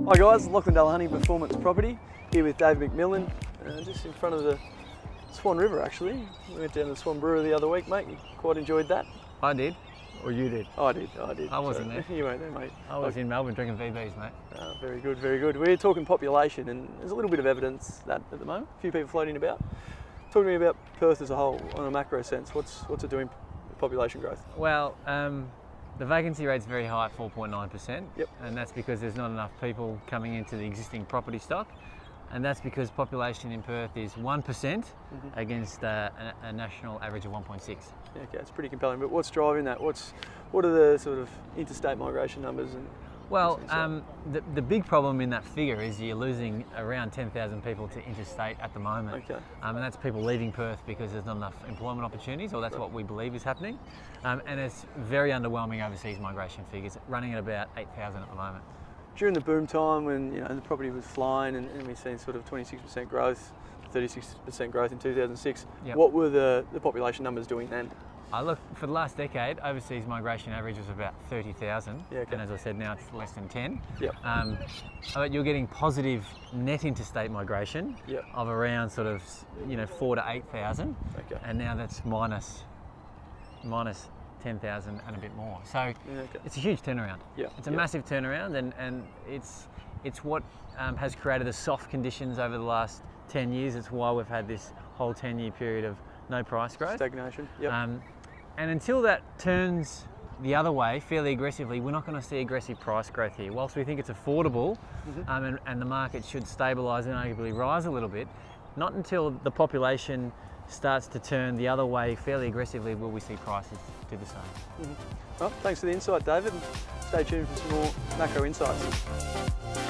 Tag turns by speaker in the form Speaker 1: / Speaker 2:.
Speaker 1: Hi guys, Lachlan Delahunty, Performance Property, here with Dave McMillan, just in front of the Swan River actually. We went down to the Swan Brewery the other week, mate. You quite enjoyed that?
Speaker 2: I did, or you did?
Speaker 1: I did.
Speaker 2: I wasn't there.
Speaker 1: You weren't there, mate.
Speaker 2: I was in Melbourne drinking VBs, mate.
Speaker 1: Very good, very good. We're talking population, and there's a little bit of evidence that at the moment, a few people floating about. Talk to me about Perth as a whole, on a macro sense. What's it doing with population growth?
Speaker 2: Well, the vacancy rate's very high at 4.9%.
Speaker 1: Yep.
Speaker 2: And that's because there's not enough people coming into the existing property stock. And that's because population in Perth is 1% against a national average of 1.6.
Speaker 1: Yeah, okay, it's pretty compelling. But what's driving that? What are the sort of interstate migration numbers?
Speaker 2: Well, the big problem in that figure is you're losing around 10,000 people to interstate at the moment.
Speaker 1: Okay.
Speaker 2: And that's people leaving Perth because there's not enough employment opportunities, or that's what we believe is happening. And it's very underwhelming overseas migration figures, running at about 8,000 at the moment.
Speaker 1: During the boom time when the property was flying and we've seen sort of 26% growth, 36% growth in 2006,
Speaker 2: Yep.
Speaker 1: What were the population numbers doing then?
Speaker 2: Look, for the last decade, overseas migration average was about 30,000,
Speaker 1: Yeah, okay.
Speaker 2: and as I said, now it's less than 10.
Speaker 1: Yep.
Speaker 2: But you're getting positive net interstate migration
Speaker 1: Yep.
Speaker 2: of around sort of 4 to 8,000,
Speaker 1: Okay.
Speaker 2: and now that's minus 10,000 and a bit more. So
Speaker 1: okay.
Speaker 2: it's a huge turnaround.
Speaker 1: Yeah,
Speaker 2: It's a
Speaker 1: yeah.
Speaker 2: massive turnaround, and it's what has created the soft conditions over the last 10 years. It's why we've had this whole 10-year period of no price growth.
Speaker 1: Stagnation. Yep.
Speaker 2: And until that turns the other way fairly aggressively, we're not going to see aggressive price growth here. Whilst we think it's affordable and the market should stabilise and arguably rise a little bit, not until the population starts to turn the other way fairly aggressively will we see prices do the same.
Speaker 1: Well, thanks for the insight, David, and stay tuned for some more macro insights.